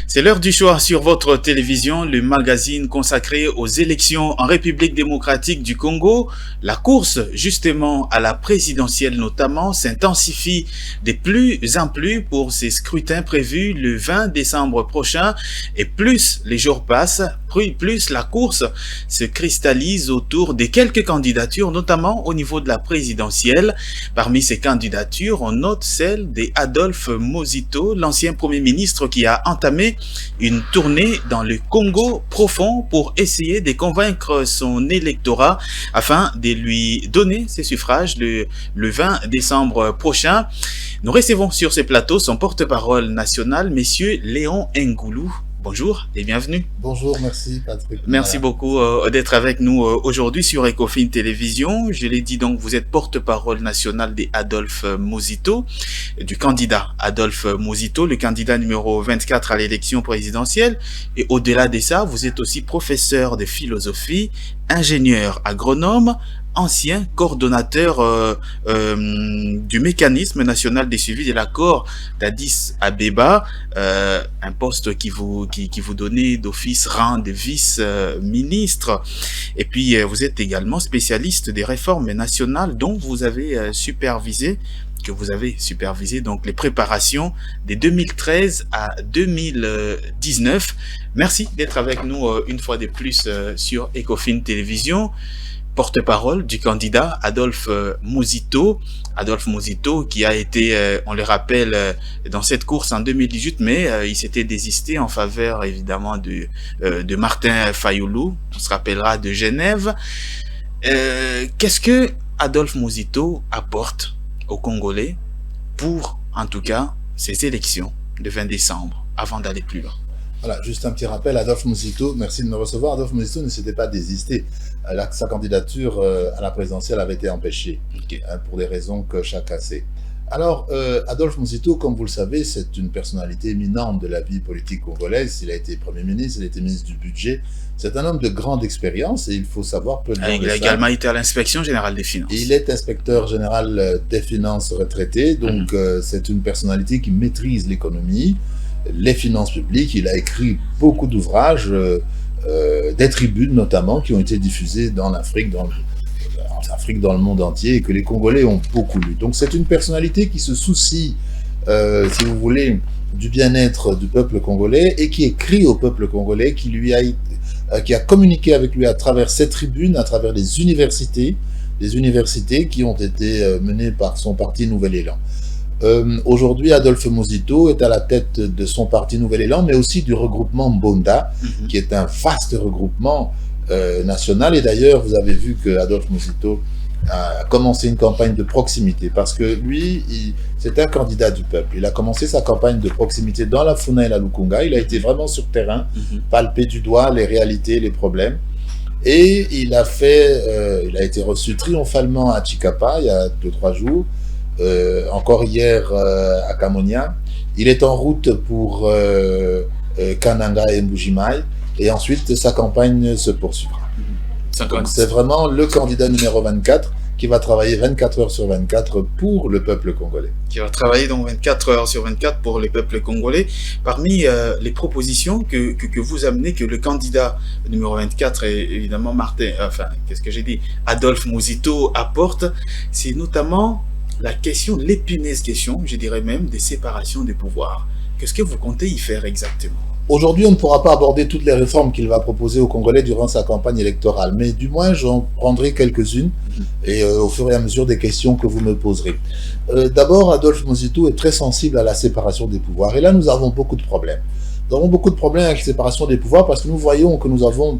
C'est l'heure du choix sur votre télévision, le magazine consacré aux élections en République démocratique du Congo. La course, justement, à la présidentielle notamment, s'intensifie de plus en plus pour ces scrutins prévus le 20 décembre prochain. Et plus les jours passent, plus la course se cristallise autour de quelques candidatures, notamment au niveau de la présidentielle. Parmi ces candidatures, on note celle d'Adolphe Muzito, l'ancien premier ministre qui a entamé une tournée dans le Congo profond pour essayer de convaincre son électorat afin de lui donner ses suffrages le 20 décembre prochain. Nous recevons sur ce plateau son porte-parole national, Monsieur Léon Ngoulou. Bonjour et bienvenue. Bonjour, merci Patrick. Merci beaucoup d'être avec nous aujourd'hui sur Ecofin Télévision. Je l'ai dit donc, vous êtes porte-parole national d'Adolphe Muzito, du candidat Adolphe Muzito, le candidat numéro 24 à l'élection présidentielle. Et au-delà de ça, vous êtes aussi professeur de philosophie, ingénieur agronome, ancien coordonnateur du mécanisme national de suivi de l'accord d'Addis Abeba, un poste qui vous donnait d'office rang de vice-ministre. Et puis vous êtes également spécialiste des réformes nationales dont vous avez supervisé donc les préparations de 2013 à 2019. Merci d'être avec nous une fois de plus sur Ecofin Télévision. Porte-parole du candidat Adolphe Muzito. Adolphe Muzito qui a été, on le rappelle, dans cette course en 2018, mais il s'était désisté en faveur évidemment de Martin Fayoulou, on se rappellera de Genève. Qu'est-ce que Adolphe Muzito apporte aux Congolais pour, en tout cas, ces élections de 20 décembre, avant d'aller plus loin? Voilà, juste un petit rappel, Adolphe Muzito, merci de me recevoir. Adolphe Muzito ne s'était pas désisté. Sa candidature à la présidentielle avait été empêchée, pour des raisons que chacun sait. Alors, Adolphe Muzito, comme vous le savez, c'est une personnalité éminente de la vie politique congolaise. Il a été Premier ministre, il a été ministre du Budget. C'est un homme de grande expérience et il faut savoir... Il a également été à l'inspection générale des finances. Il est inspecteur général des finances retraité, donc c'est une personnalité qui maîtrise l'économie, les finances publiques. Il a écrit beaucoup d'ouvrages, des tribunes notamment, qui ont été diffusées dans l'Afrique, dans le monde entier, et que les Congolais ont beaucoup lu. Donc c'est une personnalité qui se soucie, si vous voulez, du bien-être du peuple congolais, et qui écrit au peuple congolais, qui a communiqué avec lui à travers ses tribunes, à travers des universités qui ont été menées par son parti Nouvel Élan. Aujourd'hui, Adolphe Muzito est à la tête de son parti Nouvel Élan, mais aussi du regroupement Mbonda, qui est un vaste regroupement national. Et d'ailleurs, vous avez vu que Adolphe Muzito a commencé une campagne de proximité, parce que lui, c'est un candidat du peuple. Il a commencé sa campagne de proximité dans la Funa et la Lukunga. Il a été vraiment sur terrain, palper du doigt les réalités, les problèmes. Et il a été reçu triomphalement à Chikapa il y a 2-3 jours. Encore hier à Kamonia. Il est en route pour Kananga et Mbujimai, et ensuite sa campagne se poursuivra. C'est vraiment le candidat numéro 24 qui va travailler 24 heures sur 24 pour le peuple congolais. Qui va travailler donc 24 heures sur 24 pour le peuple congolais. Parmi les propositions que vous amenez, que le candidat numéro 24, et évidemment Adolphe Muzito apporte, c'est notamment l'épineuse question, je dirais même, des séparations des pouvoirs. Qu'est-ce que vous comptez y faire exactement? Aujourd'hui, on ne pourra pas aborder toutes les réformes qu'il va proposer aux Congolais durant sa campagne électorale, mais du moins, j'en prendrai quelques-unes et au fur et à mesure des questions que vous me poserez. D'abord, Adolphe Muzito est très sensible à la séparation des pouvoirs, et là, nous avons beaucoup de problèmes. Nous avons beaucoup de problèmes avec la séparation des pouvoirs parce que nous voyons que nous avons,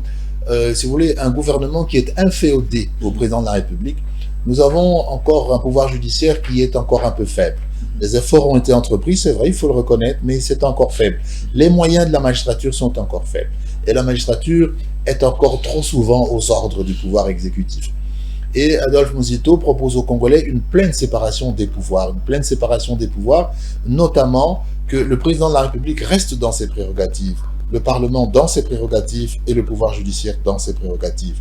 si vous voulez, un gouvernement qui est inféodé au président de la République. Nous avons encore un pouvoir judiciaire qui est encore un peu faible. Les efforts ont été entrepris, c'est vrai, il faut le reconnaître, mais c'est encore faible. Les moyens de la magistrature sont encore faibles. Et la magistrature est encore trop souvent aux ordres du pouvoir exécutif. Et Adolphe Muzito propose aux Congolais une pleine séparation des pouvoirs. Notamment que le président de la République reste dans ses prérogatives, le Parlement dans ses prérogatives et le pouvoir judiciaire dans ses prérogatives.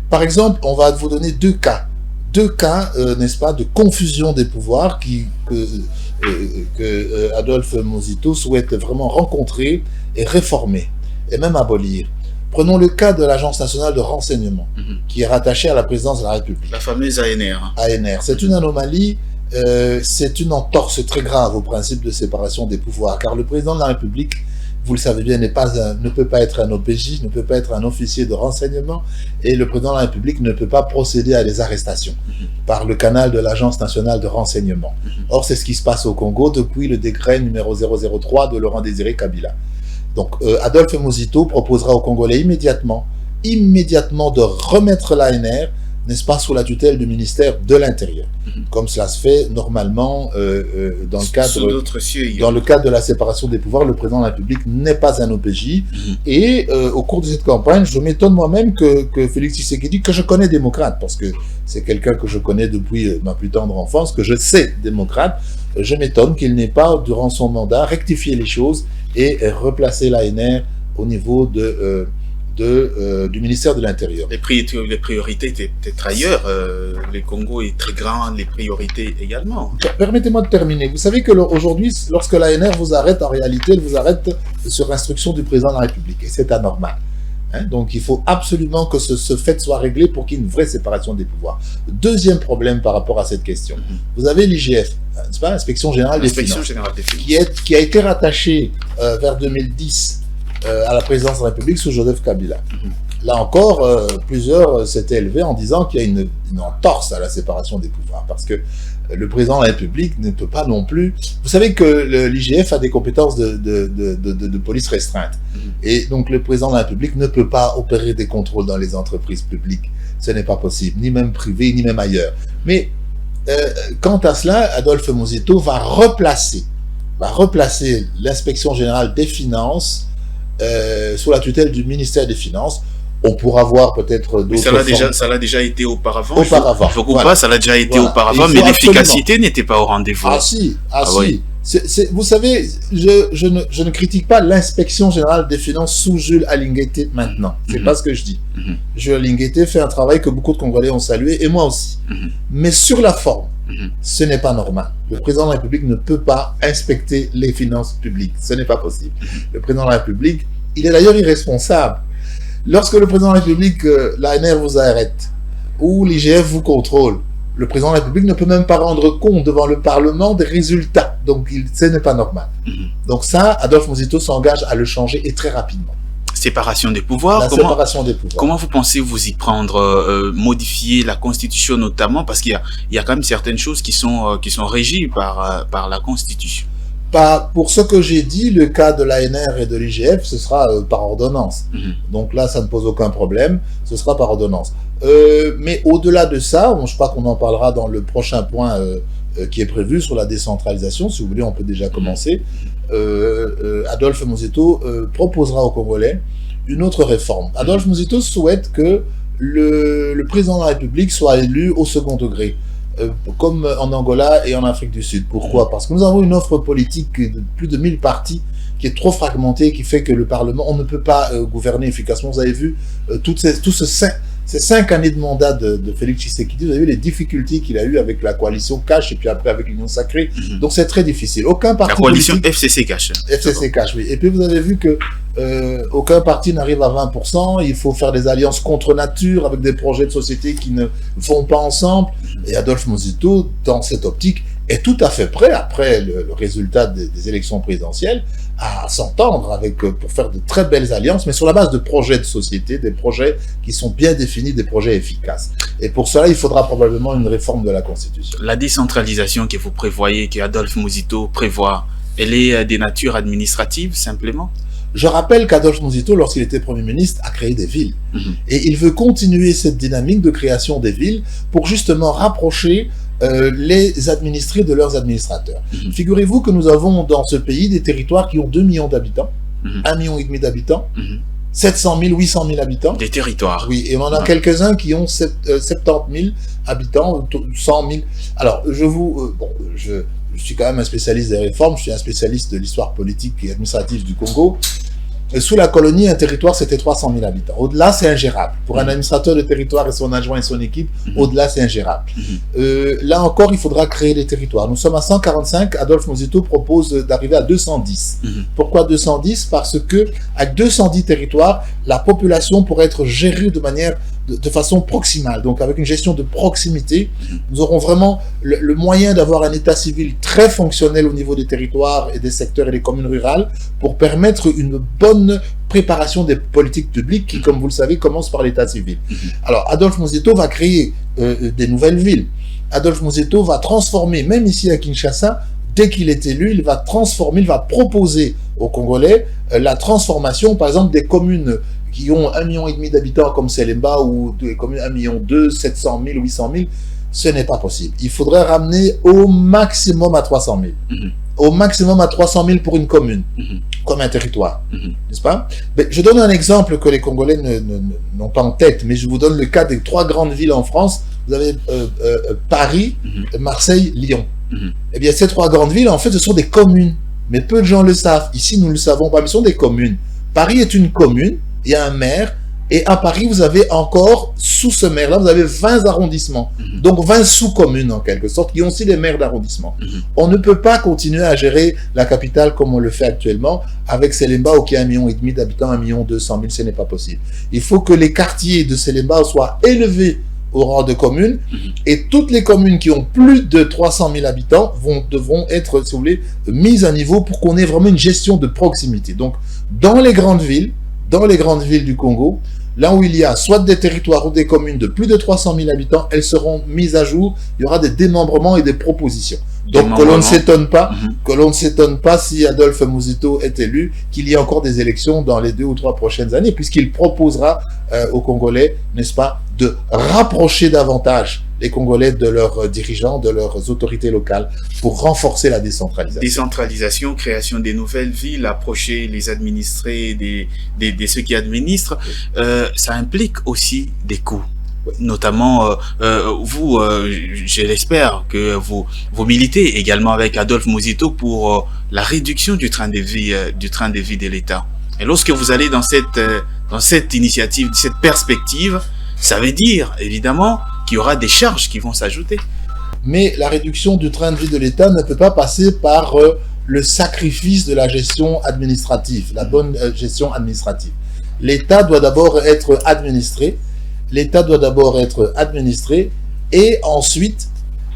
Par exemple, on va vous donner deux cas deux cas, n'est-ce pas, de confusion des pouvoirs que Adolphe Muzito souhaite vraiment rencontrer et réformer, et même abolir. Prenons le cas de l'Agence nationale de renseignement, qui est rattachée à la présidence de la République. La fameuse ANR. ANR. C'est une anomalie, c'est une entorse très grave au principe de séparation des pouvoirs, car le président de la République, vous le savez bien, ne peut pas être un OPJ, ne peut pas être un officier de renseignement, et le président de la République ne peut pas procéder à des arrestations par le canal de l'Agence nationale de renseignement. Or, c'est ce qui se passe au Congo depuis le décret numéro 003 de Laurent Désiré Kabila. Donc, Adolphe Muzito proposera aux Congolais immédiatement de remettre l'ANR, n'est-ce pas, sous la tutelle du ministère de l'Intérieur, comme cela se fait normalement dans le cadre de la séparation des pouvoirs. Le président de la République n'est pas un OPJ, et au cours de cette campagne, je m'étonne moi-même que Félix Tshisekedi, que je connais démocrate, parce que c'est quelqu'un que je connais depuis ma plus tendre enfance, que je sais démocrate, je m'étonne qu'il n'ait pas, durant son mandat, rectifié les choses et replacé l'ANR au niveau du ministère de l'Intérieur. Les priorités étaient ailleurs. Le Congo est très grand, les priorités également. Permettez-moi de terminer. Vous savez que aujourd'hui, lorsque l'ANR vous arrête, en réalité, elle vous arrête sur instruction du président de la République. Et c'est anormal. Donc il faut absolument que ce fait soit réglé pour qu'il y ait une vraie séparation des pouvoirs. Deuxième problème par rapport à cette question. Vous avez l'IGF, n'est-ce pas, l'Inspection Générale des Finances, qui a été rattachée vers 2010 à la présidence de la République sous Joseph Kabila. Là encore, plusieurs s'étaient élevés en disant qu'il y a une entorse à la séparation des pouvoirs, parce que le président de la République ne peut pas non plus... Vous savez que l'IGF a des compétences de police restreinte. Et donc le président de la République ne peut pas opérer des contrôles dans les entreprises publiques. Ce n'est pas possible, ni même privées, ni même ailleurs. Mais quant à cela, Adolphe Muzito va replacer l'Inspection Générale des Finances sous la tutelle du ministère des Finances. On pourra voir peut-être d'autres... Ça l'a déjà été auparavant. Voilà. Ça l'a déjà été auparavant, mais l'efficacité n'était pas au rendez-vous. Si. Oui. Vous savez, je ne critique pas l'Inspection Générale des Finances sous Jules Alinguete maintenant. C'est pas ce que je dis. Jules Alinguete fait un travail que beaucoup de Congolais ont salué, et moi aussi. Mais sur la forme, ce n'est pas normal. Le président de la République ne peut pas inspecter les finances publiques. Ce n'est pas possible. Le président de la République, il est d'ailleurs irresponsable. Lorsque le président de la République, l'ANR vous arrête, ou l'IGF vous contrôle, le président de la République ne peut même pas rendre compte devant le Parlement des résultats. Donc, ce n'est pas normal. Donc ça, Adolphe Muzito s'engage à le changer, et très rapidement. Séparation des pouvoirs. Séparation des pouvoirs. Comment vous pensez vous y prendre, modifier la Constitution notamment, parce qu'il y a quand même certaines choses qui sont régies par la Constitution. Pour ce que j'ai dit, le cas de l'ANR et de l'IGF, ce sera par ordonnance. Donc là, ça ne pose aucun problème, ce sera par ordonnance. Mais au-delà de ça, je crois qu'on en parlera dans le prochain point qui est prévu sur la décentralisation. Si vous voulez, on peut déjà commencer. Adolphe Muzito proposera aux Congolais une autre réforme. Adolphe Muzito souhaite que le président de la République soit élu au second degré, comme en Angola et en Afrique du Sud. Pourquoi? Parce que nous avons une offre politique de plus de 1000 partis qui est trop fragmentée, qui fait que le Parlement, on ne peut pas gouverner efficacement. Vous avez vu ces 5 années de mandat de Félix Tshisekedi, vous avez vu les difficultés qu'il a eues avec la coalition Cash et puis après avec l'Union Sacrée. Donc c'est très difficile. Aucun parti... La coalition FCC Cash. FCC Cash, oui. Et puis vous avez vu que aucun parti n'arrive à 20%, il faut faire des alliances contre nature avec des projets de société qui ne vont pas ensemble. Et Adolphe Muzito, dans cette optique, est tout à fait prêt, après le résultat des élections présidentielles, à s'entendre pour faire de très belles alliances, mais sur la base de projets de société, des projets qui sont bien définis, des projets efficaces. Et pour cela, il faudra probablement une réforme de la Constitution. La décentralisation que vous prévoyez, que Adolphe Muzito prévoit, elle est des natures administratives, simplement? Je rappelle qu'Adolphe Muzito, lorsqu'il était Premier ministre, a créé des villes. Et il veut continuer cette dynamique de création des villes pour justement rapprocher les administrés de leurs administrateurs. Figurez-vous que nous avons dans ce pays des territoires qui ont 2 millions d'habitants, 1,5 million d'habitants, 700 000, 800 000 habitants. Des territoires. Oui, et on en a quelques-uns qui ont 70 000 habitants, 100 000. Alors, je suis quand même un spécialiste des réformes, je suis un spécialiste de l'histoire politique et administrative du Congo. Sous la colonie, un territoire, c'était 300 000 habitants. Au-delà, c'est ingérable. Pour un administrateur de territoire et son adjoint et son équipe, au-delà, c'est ingérable. Là encore, il faudra créer des territoires. Nous sommes à 145. Adolphe Muzito propose d'arriver à 210. Pourquoi 210? Parce que avec 210 territoires, la population pourrait être gérée de façon proximale. Donc, avec une gestion de proximité, nous aurons vraiment le moyen d'avoir un état civil très fonctionnel au niveau des territoires et des secteurs et des communes rurales pour permettre une bonne préparation des politiques publiques qui, comme vous le savez, commence par l'état civil. Alors, Adolphe Muzito va créer des nouvelles villes. Adolphe Muzito va transformer, même ici à Kinshasa, dès qu'il est élu, il va transformer, il va proposer aux Congolais la transformation, par exemple, des communes qui ont 1,5 million d'habitants comme Selemba ou des communes 1,2 million, 700 000, 800 000. Ce n'est pas possible. Il faudrait ramener au maximum à 300 000. Au maximum à 300 000 pour une commune, comme un territoire, n'est-ce pas? Mais je donne un exemple que les Congolais n'ont pas en tête, mais je vous donne le cas des 3 grandes villes en France. Vous avez Paris, Marseille, Lyon. Eh bien, ces 3 grandes villes, en fait, ce sont des communes. Mais peu de gens le savent. Ici, nous ne le savons pas, mais ce sont des communes. Paris est une commune, il y a un maire, et à Paris, vous avez encore, sous ce maire-là, vous avez 20 arrondissements. Donc 20 sous-communes, en quelque sorte, qui ont aussi des maires d'arrondissement. On ne peut pas continuer à gérer la capitale comme on le fait actuellement, avec Selemba, qui a 1,5 million d'habitants, 1,2 million, ce n'est pas possible. Il faut que les quartiers de Selemba soient élevés au rang de communes, et toutes les communes qui ont plus de 300 000 habitants devront être, si vous voulez, mises à niveau pour qu'on ait vraiment une gestion de proximité. Donc, dans les grandes villes du Congo, là où il y a soit des territoires ou des communes de plus de 300 000 habitants, elles seront mises à jour. Il y aura des démembrements et des propositions. Donc que l'on ne s'étonne pas si Adolphe Muzito est élu, qu'il y ait encore des élections dans les 2 ou 3 prochaines années, puisqu'il proposera aux Congolais, n'est-ce pas, de rapprocher davantage les Congolais de leurs dirigeants, de leurs autorités locales, pour renforcer la décentralisation. Décentralisation, création des nouvelles villes, approcher les administrés de ceux qui administrent, ça implique aussi des coûts. Notamment, vous, je l'espère que vous militez également avec Adolphe Muzito pour la réduction du train de vie de l'État. Et lorsque vous allez dans cette initiative, cette perspective, ça veut dire évidemment qu'il y aura des charges qui vont s'ajouter. Mais la réduction du train de vie de l'État ne peut pas passer par le sacrifice de la gestion administrative, la bonne gestion administrative. L'État doit d'abord être administré. Et ensuite,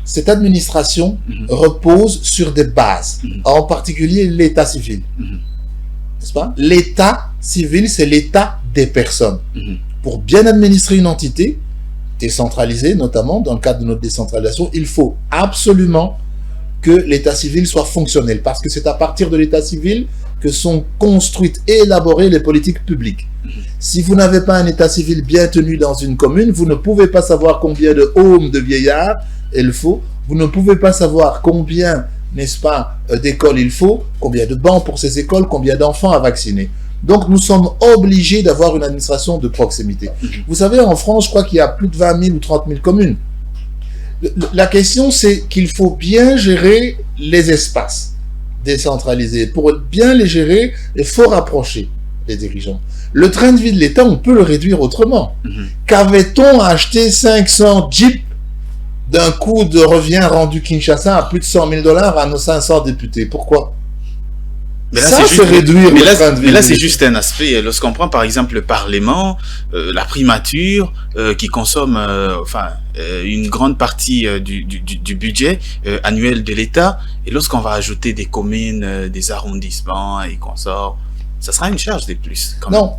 cette administration repose sur des bases, en particulier l'état civil. N'est-ce pas? L'état civil, c'est l'état des personnes. Pour bien administrer une entité, décentralisée notamment, dans le cadre de notre décentralisation, il faut absolument que l'état civil soit fonctionnel, parce que c'est à partir de l'état civil que sont construites et élaborées les politiques publiques. Si vous n'avez pas un état civil bien tenu dans une commune, vous ne pouvez pas savoir combien de homes de vieillards il faut, vous ne pouvez pas savoir combien, n'est-ce pas, d'écoles il faut, combien de bancs pour ces écoles, combien d'enfants à vacciner. Donc nous sommes obligés d'avoir une administration de proximité. Vous savez, en France, je crois qu'il y a plus de 20 000 ou 30 000 communes. La question, c'est qu'il faut bien gérer les espaces décentralisés. Pour bien les gérer, il faut rapprocher les dirigeants. Le train de vie de l'État, on peut le réduire autrement. Qu'avait-on acheté 500 jeeps d'un coût de revient rendu Kinshasa à plus de 100 000 $ à nos 500 députés? Pourquoi? Mais là, c'est juste un aspect. Lorsqu'on prend par exemple le Parlement, la primature, qui consomme une grande partie du budget annuel de l'État, et lorsqu'on va ajouter des communes, des arrondissements et consorts, ça sera une charge de plus. Non,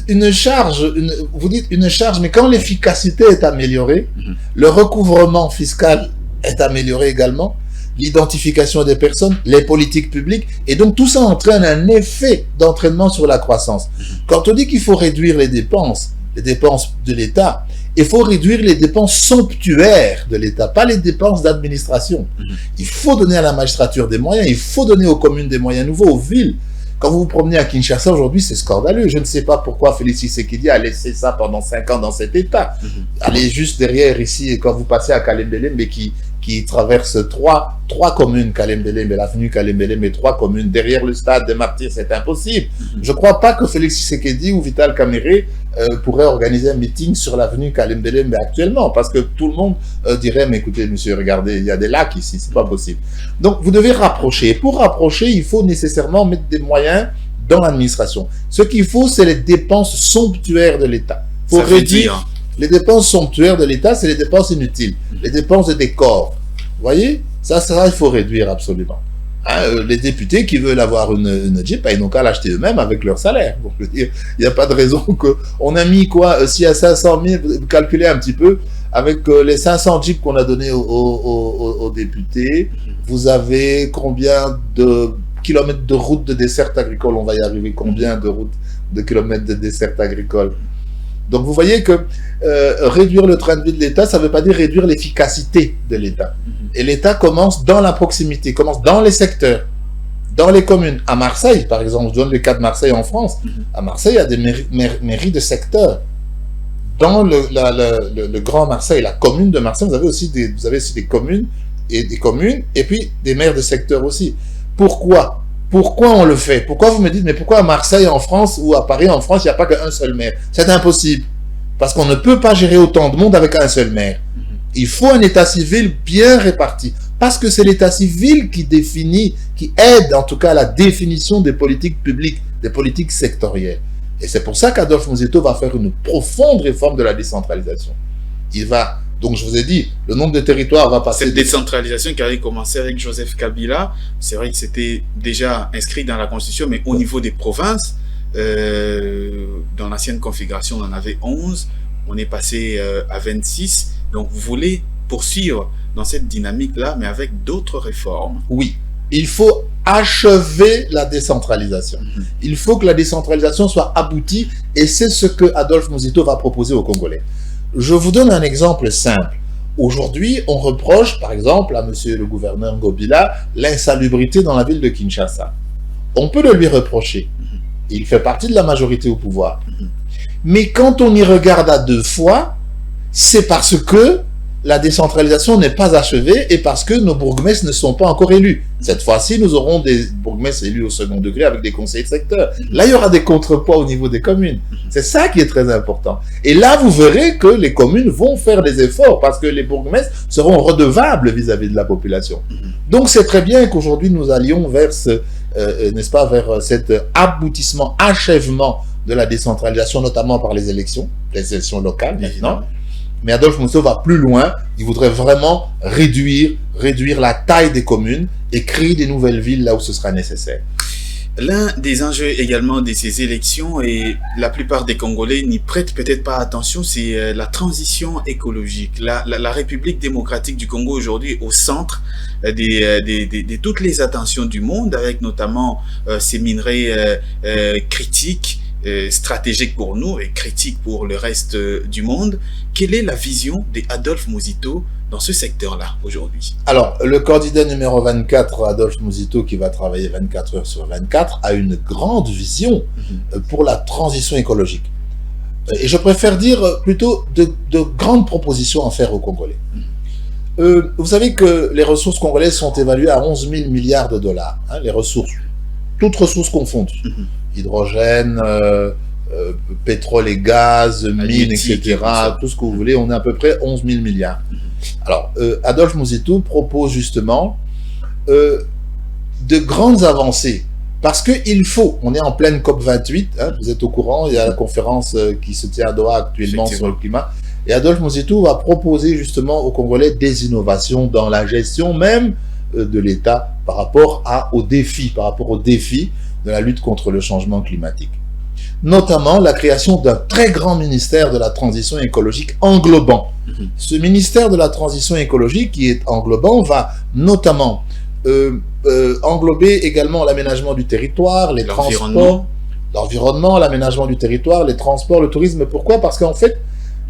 une charge, vous dites une charge, mais quand l'efficacité est améliorée, le recouvrement fiscal est amélioré également, l'identification des personnes, les politiques publiques, et donc tout ça entraîne un effet d'entraînement sur la croissance. Quand on dit qu'il faut réduire les dépenses de l'État, il faut réduire les dépenses somptuaires de l'État, pas les dépenses d'administration. Il faut donner à la magistrature des moyens, il faut donner aux communes des moyens nouveaux, aux villes. Quand vous vous promenez à Kinshasa aujourd'hui, c'est scandaleux. Je ne sais pas pourquoi Félix Tshisekedi a laissé ça pendant 5 ans dans cet état. Allez juste derrière ici, et quand vous passez à Kalembele, mais qui qui traverse trois communes, Kalembele, l'avenue Kalembele, mais 3 communes derrière le stade des Martyrs, c'est impossible. Je ne crois pas que Félix Tshisekedi ou Vital Kamerhe pourraient organiser un meeting sur l'avenue Kalembele, mais actuellement, parce que tout le monde dirait, mais écoutez, monsieur, regardez, il y a des lacs ici, c'est pas possible. Donc, vous devez rapprocher. Et pour rapprocher, il faut nécessairement mettre des moyens dans l'administration. Ce qu'il faut, c'est les dépenses somptuaires de l'État. Il faut réduire. Les dépenses somptuaires de l'État, c'est les dépenses inutiles, les dépenses de décor. Vous voyez, ça, il faut réduire absolument. Hein, les députés qui veulent avoir une Jeep, ils n'ont qu'à l'acheter eux-mêmes avec leur salaire. Donc, je veux dire, il n'y a pas de raison qu'on a mis quoi, si à 500 000, vous calculez un petit peu, avec les 500 Jeeps qu'on a donnés aux députés, vous avez combien de kilomètres de routes de dessert agricole, on va y arriver, combien de kilomètres de dessert agricole. Donc vous voyez que réduire le train de vie de l'État, ça ne veut pas dire réduire l'efficacité de l'État. Et l'État commence dans la proximité, commence dans les secteurs, dans les communes. À Marseille, par exemple, je donne le cas de Marseille en France. À Marseille, il y a des mairies de secteurs. Dans le Grand Marseille, la commune de Marseille, vous avez aussi des communes, et puis des maires de secteurs aussi. Pourquoi on le fait? Pourquoi vous me dites, mais pourquoi à Marseille en France ou à Paris en France, il n'y a pas qu'un seul maire? C'est impossible. Parce qu'on ne peut pas gérer autant de monde avec un seul maire. Il faut un état civil bien réparti. Parce que c'est l'état civil qui définit, qui aide en tout cas à la définition des politiques publiques, des politiques sectorielles. Et c'est pour ça qu'Adolphe Muzito va faire une profonde réforme de la décentralisation. Donc je vous ai dit, le nombre de territoires va passer... Cette décentralisation qui avait commencé avec Joseph Kabila, c'est vrai que c'était déjà inscrit dans la Constitution, mais au niveau des provinces, dans l'ancienne configuration, on en avait 11, on est passé à 26, donc vous voulez poursuivre dans cette dynamique-là, mais avec d'autres réformes. Oui, il faut achever la décentralisation. Il faut que la décentralisation soit aboutie, et c'est ce que Adolphe Muzito va proposer aux Congolais. Je vous donne un exemple simple. Aujourd'hui, on reproche, par exemple, à monsieur le gouverneur Ngobila, l'insalubrité dans la ville de Kinshasa. On peut le lui reprocher. Il fait partie de la majorité au pouvoir. Mais quand on y regarde à 2 fois, c'est parce que la décentralisation n'est pas achevée et parce que nos bourgmestres ne sont pas encore élus. Cette fois-ci, nous aurons des bourgmestres élus au second degré avec des conseils de secteur. Là, il y aura des contrepoids au niveau des communes. C'est ça qui est très important. Et là, vous verrez que les communes vont faire des efforts parce que les bourgmestres seront redevables vis-à-vis de la population. Donc, c'est très bien qu'aujourd'hui, nous allions vers n'est-ce pas, vers cet aboutissement, achèvement de la décentralisation, notamment par les élections locales maintenant. Mais Adolphe Muzito va plus loin, il voudrait vraiment réduire la taille des communes et créer des nouvelles villes là où ce sera nécessaire. L'un des enjeux également de ces élections, et la plupart des Congolais n'y prêtent peut-être pas attention, c'est la transition écologique. La République démocratique du Congo aujourd'hui est au centre de toutes les attentions du monde, avec notamment ces minerais critiques, stratégique pour nous et critique pour le reste du monde. Quelle est la vision d'Adolphe Muzito dans ce secteur-là aujourd'hui? Alors, le candidat numéro 24, Adolphe Muzito, qui va travailler 24 heures sur 24, a une grande vision pour la transition écologique. Et je préfère dire plutôt de grandes propositions à faire aux Congolais. Vous savez que les ressources congolaises sont évaluées à 11 000 milliards de dollars. Hein, les ressources, toutes ressources confondues. Hydrogène, pétrole et gaz, mines, etc., tout ce que vous voulez, on est à peu près 11 000 milliards. Alors, Adolphe Muzito propose justement de grandes avancées, parce qu'il faut, on est en pleine COP28, hein, vous êtes au courant, il y a la conférence qui se tient à Doha actuellement sur le climat, et Adolphe Muzito va proposer justement aux Congolais des innovations dans la gestion même de l'État par rapport aux défis de la lutte contre le changement climatique. Notamment la création d'un très grand ministère de la transition écologique englobant. Ce ministère de la transition écologique qui est englobant va notamment englober également l'aménagement du territoire, les transports, l'environnement, l'aménagement du territoire, les transports, le tourisme. Pourquoi? Parce qu'en fait,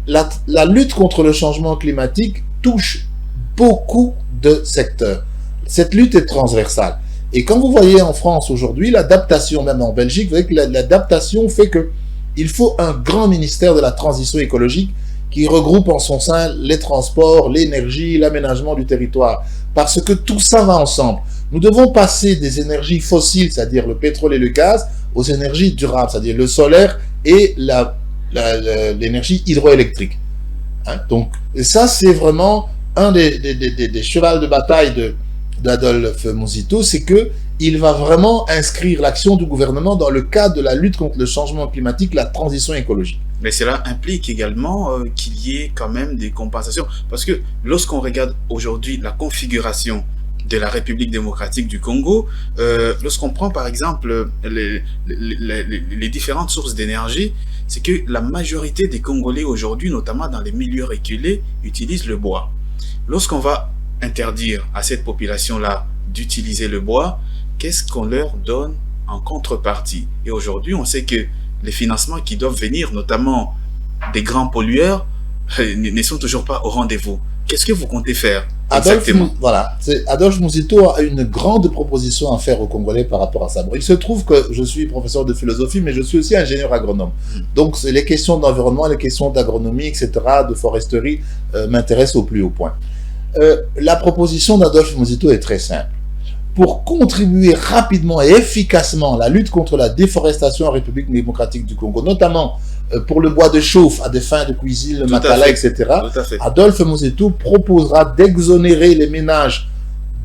la lutte contre le changement climatique touche beaucoup de secteurs. Cette lutte est transversale. Et quand vous voyez en France aujourd'hui, l'adaptation, même en Belgique, vous voyez que l'adaptation fait qu'il faut un grand ministère de la transition écologique qui regroupe en son sein les transports, l'énergie, l'aménagement du territoire. Parce que tout ça va ensemble. Nous devons passer des énergies fossiles, c'est-à-dire le pétrole et le gaz, aux énergies durables, c'est-à-dire le solaire et l'énergie hydroélectrique. Hein? Donc, et ça, c'est vraiment un des chevals de bataille d'Adolphe Muzito, c'est qu'il va vraiment inscrire l'action du gouvernement dans le cadre de la lutte contre le changement climatique, la transition écologique. Mais cela implique également qu'il y ait quand même des compensations. Parce que lorsqu'on regarde aujourd'hui la configuration de la République démocratique du Congo, lorsqu'on prend par exemple les différentes sources d'énergie, c'est que la majorité des Congolais aujourd'hui, notamment dans les milieux reculés, utilisent le bois. Lorsqu'on va interdire à cette population-là d'utiliser le bois, qu'est-ce qu'on leur donne en contrepartie? Et aujourd'hui, on sait que les financements qui doivent venir, notamment des grands pollueurs, ne sont toujours pas au rendez-vous. Qu'est-ce que vous comptez faire exactement? Adolphe Muzito a une grande proposition à faire aux Congolais par rapport à ça. Bon, il se trouve que je suis professeur de philosophie, mais je suis aussi ingénieur agronome. Donc, les questions d'environnement, les questions d'agronomie, etc., de foresterie, m'intéressent au plus haut point. La proposition d'Adolphe Muzito est très simple. Pour contribuer rapidement et efficacement à la lutte contre la déforestation en République démocratique du Congo, notamment pour le bois de chauffe à des fins de cuisine, le makala, etc., Adolphe Muzito proposera d'exonérer les ménages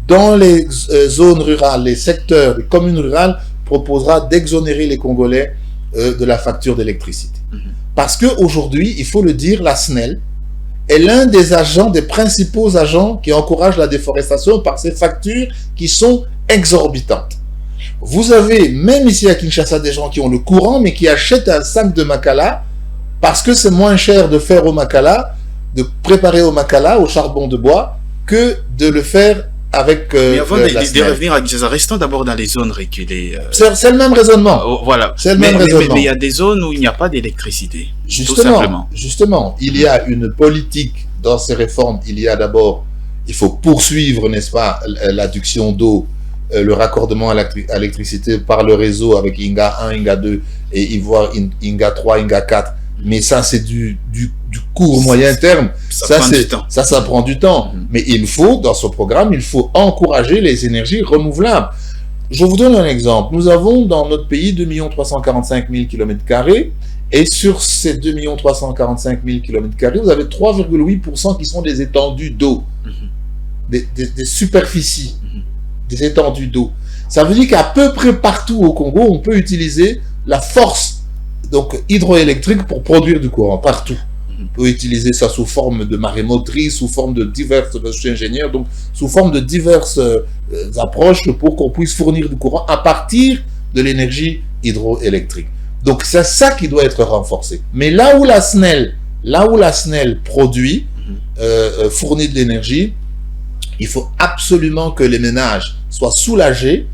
dans les zones rurales, les secteurs, les communes rurales, proposera d'exonérer les Congolais de la facture d'électricité. Parce qu'aujourd'hui, il faut le dire, la SNEL est l'un des principaux agents qui encouragent la déforestation par ses factures qui sont exorbitantes. Vous avez, même ici à Kinshasa, des gens qui ont le courant, mais qui achètent un sac de makala parce que c'est moins cher de faire au makala, de préparer au makala, au charbon de bois, que de le faire avec mais avant de revenir à Kinshasa, restons d'abord dans les zones reculées. C'est le même raisonnement. Voilà. C'est le même raisonnement. Mais il y a des zones où il n'y a pas d'électricité. Justement, il y a une politique dans ces réformes. Il y a d'abord, il faut poursuivre, n'est-ce pas, l'adduction d'eau, le raccordement à l'électricité par le réseau avec INGA 1, INGA 2 et Ivoire INGA 3, INGA 4. Mais ça, c'est du court moyen terme. Ça prend du temps. Mais il faut, dans ce programme, il faut encourager les énergies renouvelables. Je vous donne un exemple. Nous avons dans notre pays 2 345 000 km². Et sur ces 2 345 000 km², vous avez 3,8% qui sont des étendues d'eau. Des superficies. Des étendues d'eau. Ça veut dire qu'à peu près partout au Congo, on peut utiliser la force hydroélectrique pour produire du courant, partout. On peut utiliser ça sous forme de marémotrice, sous forme de diverses, je suis ingénieur, donc sous forme de diverses approches pour qu'on puisse fournir du courant à partir de l'énergie hydroélectrique. Donc c'est ça qui doit être renforcé. Mais là où la SNEL produit, fournit de l'énergie, il faut absolument que les ménages soient soulagés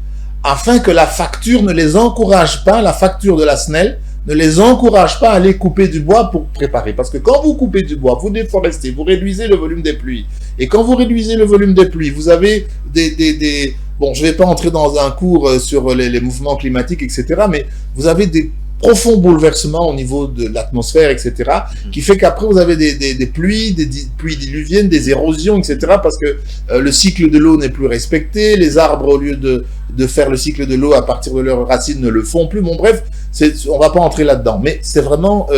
afin que la facture ne les encourage pas, la facture de la SNEL ne les encourage pas à aller couper du bois pour préparer. Parce que quand vous coupez du bois, vous déforestez, vous réduisez le volume des pluies. Et quand vous réduisez le volume des pluies, vous avez bon, je ne vais pas entrer dans un cours sur les mouvements climatiques, etc., mais vous avez des profonds bouleversements au niveau de l'atmosphère, etc., qui fait qu'après vous avez des pluies, des pluies diluviennes, des érosions, etc., parce que le cycle de l'eau n'est plus respecté, les arbres, au lieu de faire le cycle de l'eau à partir de leurs racines, ne le font plus. Bon, bref, on ne va pas entrer là-dedans, mais c'est vraiment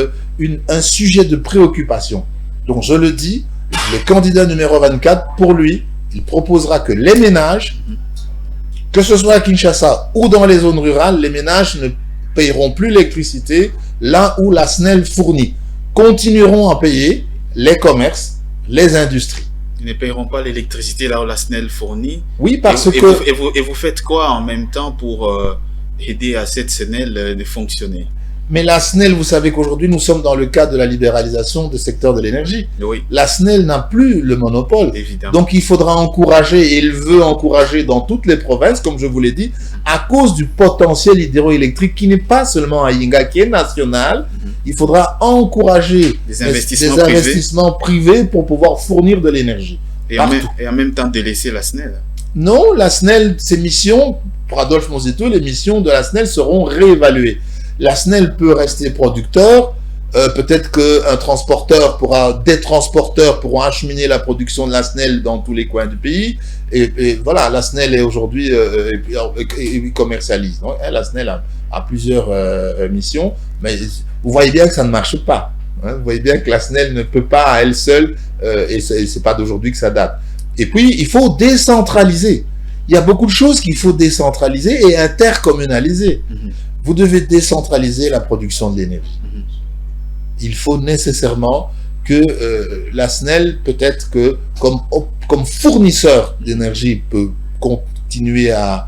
un sujet de préoccupation. Donc, je le dis, le candidat numéro 24, pour lui, il proposera que les ménages, que ce soit à Kinshasa ou dans les zones rurales, les ménages ne payeront plus l'électricité là où la SNEL fournit. Continueront à payer les commerces, les industries. Ils ne payeront pas l'électricité là où la SNEL fournit. Oui, parce que... Et vous faites quoi en même temps pour aider à cette SNEL de fonctionner? Mais la SNEL, vous savez qu'aujourd'hui, nous sommes dans le cadre de la libéralisation du secteur de l'énergie. Oui. La SNEL n'a plus le monopole. Évidemment. Donc, il faudra encourager, et il veut encourager dans toutes les provinces, comme je vous l'ai dit, à cause du potentiel hydroélectrique qui n'est pas seulement à Yinga, qui est national. Il faudra encourager des investissements privés pour pouvoir fournir de l'énergie. Et en même temps délaisser la SNEL. Non, la SNEL, ses missions, pour Adolphe Muzito, les missions de la SNEL seront réévaluées. La SNEL peut rester producteur, Peut-être qu'un transporteur des transporteurs pourront acheminer la production de la SNEL dans tous les coins du pays. Et voilà, la SNEL est aujourd'hui et commercialise. Donc, la SNEL a plusieurs missions, mais vous voyez bien que ça ne marche pas. Hein. Vous voyez bien que la SNEL ne peut pas à elle seule, et c'est pas d'aujourd'hui que ça date. Et puis, il faut décentraliser. Il y a beaucoup de choses qu'il faut décentraliser et intercommunaliser. Vous devez décentraliser la production de l'énergie. Il faut nécessairement que la SNEL, peut-être que comme fournisseur d'énergie, peut continuer à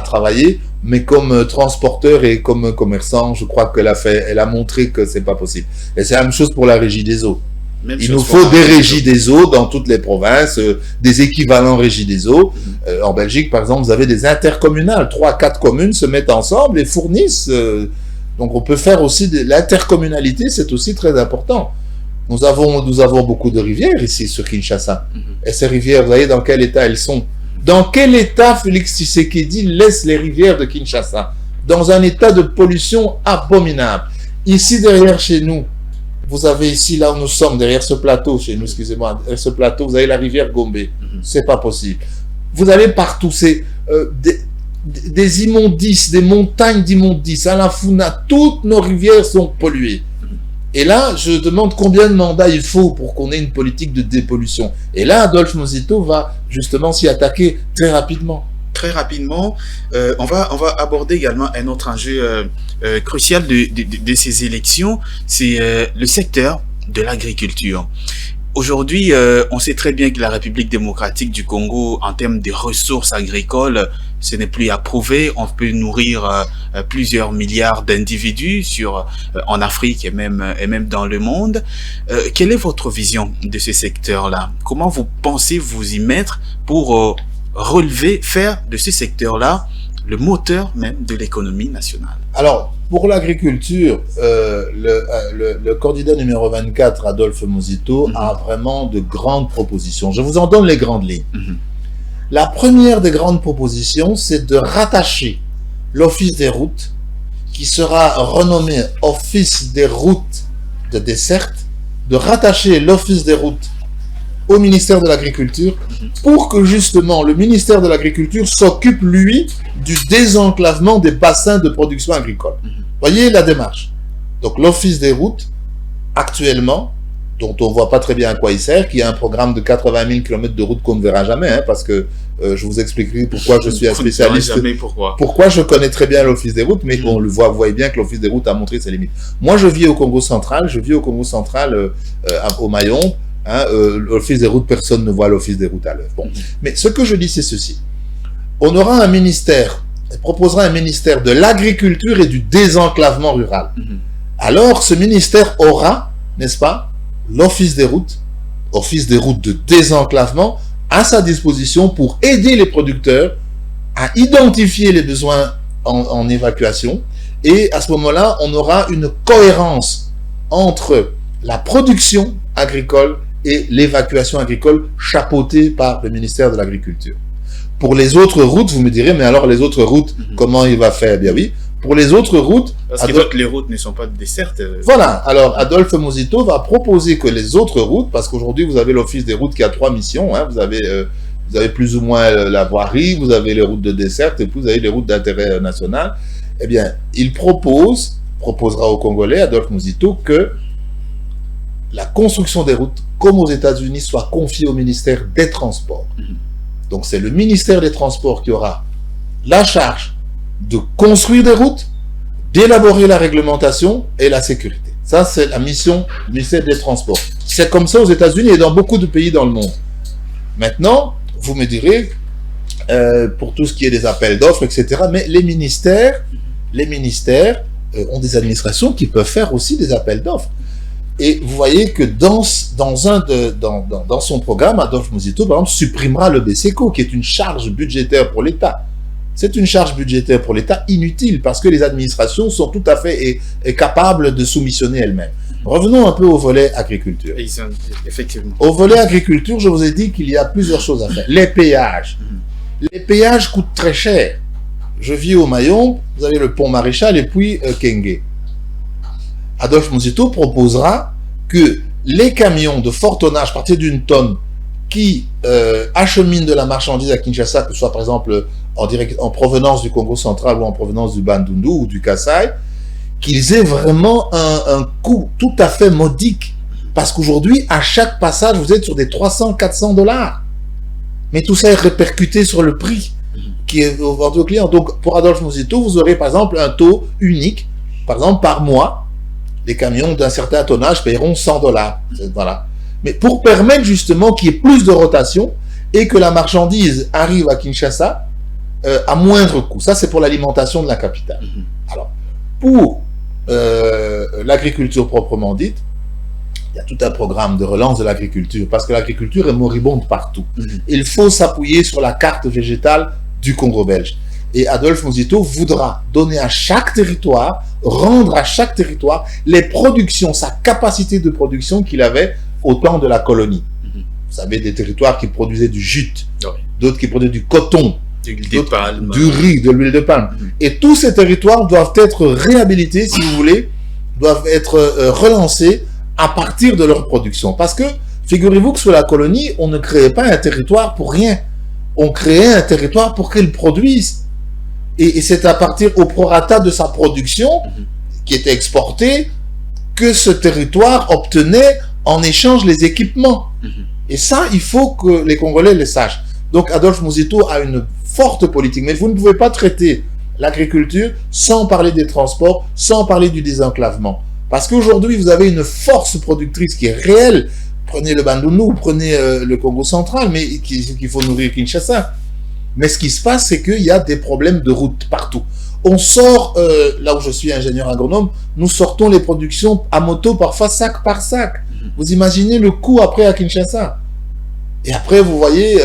travailler, mais comme transporteur et comme commerçant, je crois elle a montré que c'est pas possible. Et c'est la même chose pour la régie des eaux. Il nous faut des régies des eaux dans toutes les provinces, des équivalents régies des eaux. En Belgique, par exemple, vous avez des intercommunales. 3-4 communes se mettent ensemble et fournissent. Donc, on peut faire aussi l'intercommunalité, c'est aussi très important. Nous avons beaucoup de rivières ici sur Kinshasa. Et ces rivières, vous voyez dans quel état elles sont. Dans quel état Félix Tshisekedi laisse les rivières de Kinshasa? Dans un état de pollution abominable. Ici, derrière chez nous, vous avez ici, là où nous sommes, derrière ce plateau, chez nous, excusez-moi, derrière ce plateau, vous avez la rivière Gombe. C'est pas possible. Vous avez partout, c'est des immondices, des montagnes d'immondices. À la Funa, toutes nos rivières sont polluées. Et là, je demande combien de mandats il faut pour qu'on ait une politique de dépollution. Et là, Adolphe Muzito va justement s'y attaquer très rapidement. Très rapidement, on va aborder également un autre enjeu crucial de ces élections, c'est le secteur de l'agriculture. Aujourd'hui, on sait très bien que la République démocratique du Congo, en termes de ressources agricoles, ce n'est plus à prouver. On peut nourrir plusieurs milliards d'individus en Afrique et même dans le monde. Quelle est votre vision de ce secteur-là? Comment vous pensez vous y mettre pour faire de ce secteur-là le moteur même de l'économie nationale? Alors, pour l'agriculture, le candidat numéro 24, Adolphe Muzito, a vraiment de grandes propositions. Je vous en donne les grandes lignes. La première des grandes propositions, c'est de rattacher l'Office des routes, qui sera renommé Office des routes de desserte, de rattacher l'Office des routes au ministère de l'Agriculture pour que justement le ministère de l'Agriculture s'occupe, lui, du désenclavement des bassins de production agricole. Voyez la démarche. Donc l'Office des routes, actuellement, dont on ne voit pas très bien à quoi il sert, qui a un programme de 80 000 km de route qu'on ne verra jamais, hein, parce que je vous expliquerai pourquoi je suis un spécialiste. Pourquoi je connais très bien l'Office des routes, mais on le voit, vous voyez bien que l'Office des routes a montré ses limites. Moi, je vis au Congo central, au Mayombe. Hein, l'Office des routes, personne ne voit l'Office des routes à l'œuvre. Bon. Mais ce que je dis, c'est ceci. On aura un ministère, on proposera un ministère de l'agriculture et du désenclavement rural. Alors, ce ministère aura, n'est-ce pas, l'Office des routes de désenclavement à sa disposition pour aider les producteurs à identifier les besoins en évacuation. Et à ce moment-là, on aura une cohérence entre la production agricole et l'évacuation agricole chapeautée par le ministère de l'Agriculture. Pour les autres routes, vous me direz, mais alors les autres routes, comment il va faire? Bien oui. Pour les autres routes... Parce que les routes ne sont pas dessertes. Voilà. Alors, Adolphe Muzito va proposer que les autres routes, parce qu'aujourd'hui, vous avez l'Office des routes qui a 3 missions. Hein, vous avez plus ou moins la voirie, vous avez les routes de desserte, et puis vous avez les routes d'intérêt national. Eh bien, il proposera aux Congolais, Adolphe Muzito, que la construction des routes, comme aux États-Unis, soit confiée au ministère des Transports. Donc, c'est le ministère des Transports qui aura la charge de construire des routes, d'élaborer la réglementation et la sécurité. Ça, c'est la mission du ministère des Transports. C'est comme ça aux États-Unis et dans beaucoup de pays dans le monde. Maintenant, vous me direz, pour tout ce qui est des appels d'offres, etc., mais les ministères ont des administrations qui peuvent faire aussi des appels d'offres. Et vous voyez que dans son programme, Adolphe Muzito, par exemple, supprimera le BCECO, qui est une charge budgétaire pour l'État. C'est une charge budgétaire pour l'État inutile, parce que les administrations sont tout à fait capables de soumissionner elles-mêmes. Revenons un peu au volet agriculture. Effectivement. Au volet agriculture, je vous ai dit qu'il y a plusieurs choses à faire. Les péages. Les péages coûtent très cher. Je vis au Mayombe, vous avez le pont Maréchal et puis Kenge. Adolphe Muzito proposera que les camions de fort tonnage, à partir d'une tonne, qui acheminent de la marchandise à Kinshasa, que ce soit par exemple en provenance du Congo central ou en provenance du Bandundu ou du Kasaï, qu'ils aient vraiment un coût tout à fait modique. Parce qu'aujourd'hui, à chaque passage, vous êtes sur des 300-400 $. Mais tout ça est répercuté sur le prix qui est vendu au client. Donc, pour Adolphe Muzito, vous aurez par exemple un taux unique. Par exemple, par mois, les camions d'un certain tonnage paieront 100 $. Voilà. Mais pour permettre justement qu'il y ait plus de rotation et que la marchandise arrive à Kinshasa à moindre coût. Ça, c'est pour l'alimentation de la capitale. Alors, pour l'agriculture proprement dite, il y a tout un programme de relance de l'agriculture parce que l'agriculture est moribonde partout. Il faut s'appuyer sur la carte végétale du Congo belge. Et Adolphe Muzito voudra donner à chaque territoire, rendre à chaque territoire les productions, sa capacité de production qu'il avait au temps de la colonie. Vous savez, des territoires qui produisaient du jute, d'autres qui produisaient du coton, de l'huile de palme, du riz, de l'huile de palme. Et tous ces territoires doivent être réhabilités, si vous voulez, doivent être relancés à partir de leur production. Parce que, figurez-vous que sous la colonie, on ne créait pas un territoire pour rien. On créait un territoire pour qu'il produise. Et c'est à partir au prorata de sa production, qui était exportée, que ce territoire obtenait en échange les équipements. Et ça, il faut que les Congolais le sachent. Donc Adolphe Muzito a une forte politique. Mais vous ne pouvez pas traiter l'agriculture sans parler des transports, sans parler du désenclavement. Parce qu'aujourd'hui, vous avez une force productrice qui est réelle. Prenez le Bandundu, prenez le Congo central, mais qu'il faut nourrir Kinshasa. Mais ce qui se passe, c'est qu'il y a des problèmes de route partout. On sort, là où je suis ingénieur agronome, nous sortons les productions à moto, parfois sac par sac. Vous imaginez le coût après à Kinshasa. Et après, vous voyez,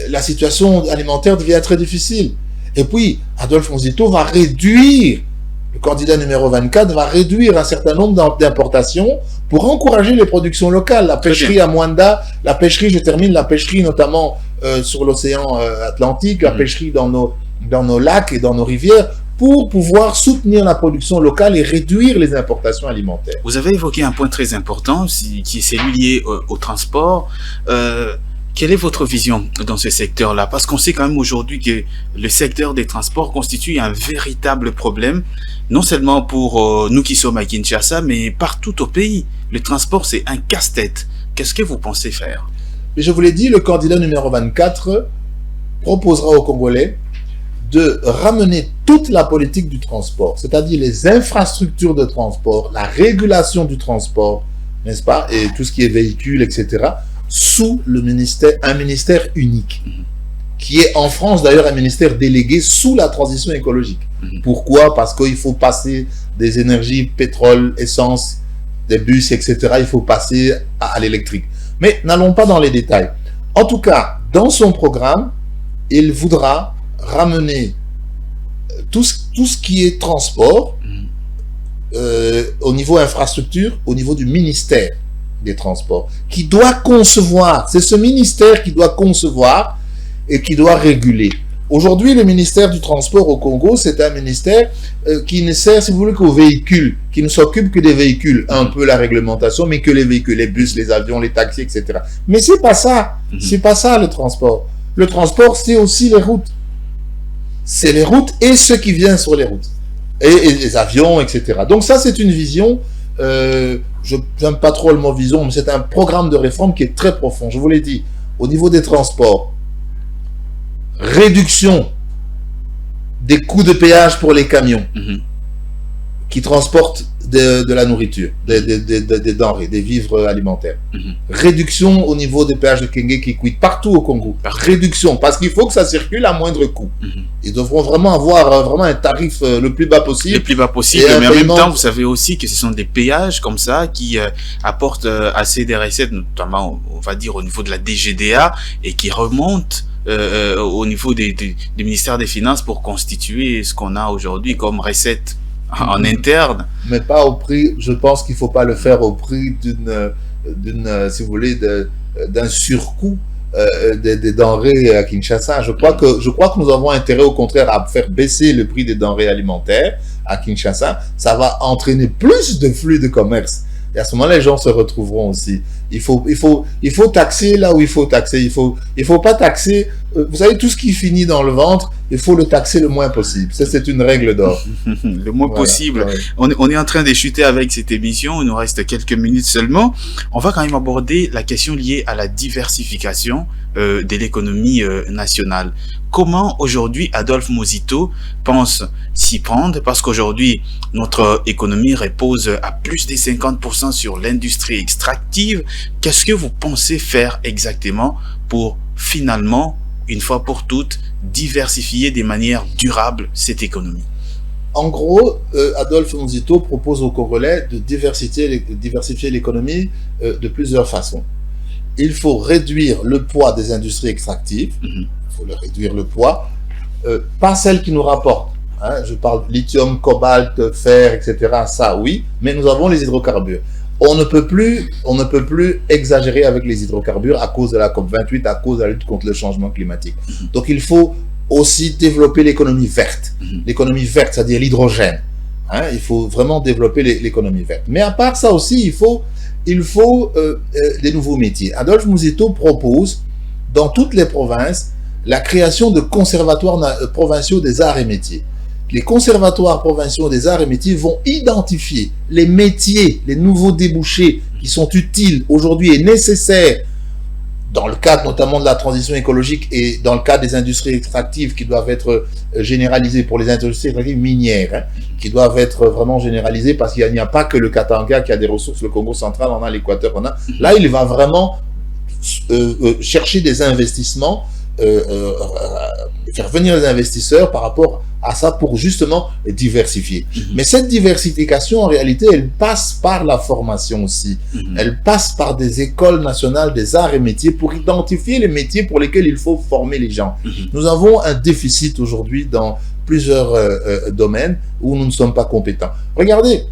la situation alimentaire devient très difficile. Et puis, Adolphe Muzito va réduire, le candidat numéro 24 va réduire un certain nombre d'importations pour encourager les productions locales. La pêcherie à Mwanda, la pêcherie, je termine, la pêcherie notamment sur l'océan Atlantique, la pêcherie dans nos lacs et dans nos rivières, pour pouvoir soutenir la production locale et réduire les importations alimentaires. Vous avez évoqué un point très important, qui est celui lié au transport. Quelle est votre vision dans ce secteur-là? Parce qu'on sait quand même aujourd'hui que le secteur des transports constitue un véritable problème, non seulement pour nous qui sommes à Kinshasa, mais partout au pays. Le transport, c'est un casse-tête. Qu'est-ce que vous pensez faire? Mais je vous l'ai dit, le candidat numéro 24 proposera aux Congolais de ramener toute la politique du transport, c'est-à-dire les infrastructures de transport, la régulation du transport, n'est-ce pas, et tout ce qui est véhicules, etc., sous un ministère unique, qui est en France d'ailleurs un ministère délégué sous la transition écologique. Pourquoi? Parce qu'il faut passer des énergies, pétrole, essence, des bus, etc., il faut passer à l'électrique. Mais n'allons pas dans les détails. En tout cas, dans son programme, il voudra ramener tout ce qui est transport au niveau infrastructure, au niveau du ministère des Transports, qui doit concevoir, c'est ce ministère qui doit concevoir et qui doit réguler. Aujourd'hui, le ministère du Transport au Congo, c'est un ministère qui ne sert, si vous voulez, qu'aux véhicules, qui ne s'occupe que des véhicules, un peu la réglementation, mais que les véhicules, les bus, les avions, les taxis, etc. Mais c'est pas ça, c'est pas ça le transport. Le transport, c'est aussi les routes. C'est les routes et ce qui vient sur les routes. Et les avions, etc. Donc ça, c'est une vision, je n'aime pas trop le mot vision, mais c'est un programme de réforme qui est très profond. Je vous l'ai dit, au niveau des transports, réduction des coûts de péage pour les camions qui transportent de la nourriture, des denrées, des vivres alimentaires. Réduction au niveau des péages de Kenge qui coûtent partout au Congo. Réduction, parce qu'il faut que ça circule à moindre coût. Ils devront vraiment avoir vraiment un tarif le plus bas possible. Le plus bas possible, mais en même temps, vous savez aussi que ce sont des péages comme ça qui apportent assez des recettes, notamment, on va dire, au niveau de la DGDA, et qui remontent au niveau du ministère des Finances pour constituer ce qu'on a aujourd'hui comme recette en interne. Mais pas au prix, je pense qu'il ne faut pas le faire au prix si vous voulez, d'un surcoût des denrées à Kinshasa. Je crois que nous avons intérêt au contraire à faire baisser le prix des denrées alimentaires à Kinshasa. Ça va entraîner plus de flux de commerce. Et à ce moment-là, les gens se retrouveront aussi. Il faut taxer là où il faut taxer. Il faut pas taxer. Vous savez, tout ce qui finit dans le ventre, il faut le taxer le moins possible. Ça, c'est une règle d'or. Le moins possible. Ouais. On est en train de chuter avec cette émission. Il nous reste quelques minutes seulement. On va quand même aborder la question liée à la diversification de l'économie nationale. Comment aujourd'hui Adolphe Muzito pense s'y prendre? Parce qu'aujourd'hui, notre économie repose à plus de 50% sur l'industrie extractive. Qu'est-ce que vous pensez faire exactement pour finalement, une fois pour toutes, diversifier de manière durable cette économie? En gros, Adolphe Muzito propose aux Congolais de diversifier l'économie de plusieurs façons. Il faut réduire le poids des industries extractives. Il faut le réduire le poids, pas celles qui nous rapportent. Hein, je parle lithium, cobalt, fer, etc. Ça, oui, mais nous avons les hydrocarbures. On ne peut plus exagérer avec les hydrocarbures à cause de la COP28, à cause de la lutte contre le changement climatique. Donc, il faut aussi développer l'économie verte. L'économie verte, c'est-à-dire l'hydrogène. Hein, il faut vraiment développer l'économie verte. Mais à part ça aussi, il faut des nouveaux métiers. Adolphe Muzito propose, dans toutes les provinces, la création de conservatoires provinciaux des arts et métiers. Les conservatoires provinciaux des arts et métiers vont identifier les métiers, les nouveaux débouchés qui sont utiles aujourd'hui et nécessaires dans le cadre notamment de la transition écologique et dans le cadre des industries extractives qui doivent être généralisées pour les industries extractives minières, hein, qui doivent être vraiment généralisées parce qu'il n'y a pas que le Katanga qui a des ressources, le Congo central en a, l'Équateur en a. Là, il va vraiment chercher des investissements, faire venir les investisseurs par rapport à ça pour justement diversifier. Mais cette diversification, en réalité, elle passe par la formation aussi. Elle passe par des écoles nationales des arts et métiers pour identifier les métiers pour lesquels il faut former les gens. Nous avons un déficit aujourd'hui dans plusieurs domaines où nous ne sommes pas compétents. Regardez,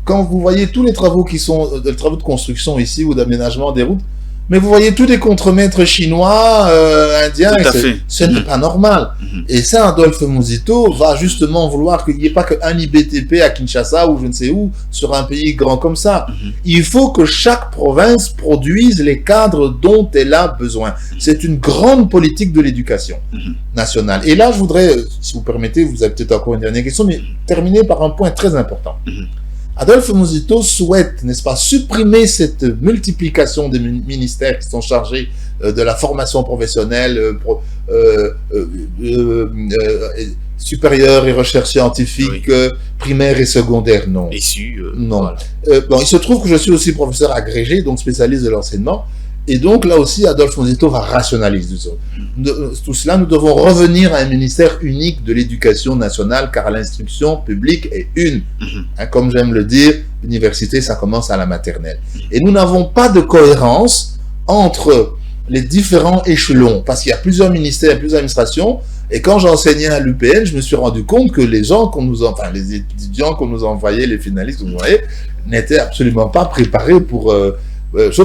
quand vous voyez tous les travaux qui sont des travaux de construction ici ou d'aménagement des routes, mais vous voyez tous les contremaîtres chinois, indiens, ce n'est pas normal. Et ça, Adolphe Muzito va justement vouloir qu'il n'y ait pas qu'un IBTP à Kinshasa ou je ne sais où, sur un pays grand comme ça. Il faut que chaque province produise les cadres dont elle a besoin. C'est une grande politique de l'éducation nationale. Et là, je voudrais, si vous permettez, vous avez peut-être encore une dernière question, mais terminer par un point très important. Adolphe Muzito souhaite, n'est-ce pas, supprimer cette multiplication des ministères qui sont chargés de la formation professionnelle, supérieure et recherche scientifique, primaire et secondaire, non. Non. Voilà. Bon, il se trouve que je suis aussi professeur agrégé, donc spécialiste de l'enseignement. Et donc, là aussi, Adolphe Muzito va rationaliser tout cela. Nous devons revenir à un ministère unique de l'éducation nationale, car l'instruction publique est une. Hein, comme j'aime le dire, l'université, ça commence à la maternelle. Et nous n'avons pas de cohérence entre les différents échelons, parce qu'il y a plusieurs ministères, plusieurs administrations. Et quand j'enseignais à l'UPN, je me suis rendu compte que les gens les étudiants qu'on nous envoyait, les finalistes qu'on nous envoyait, n'étaient absolument pas préparés pour...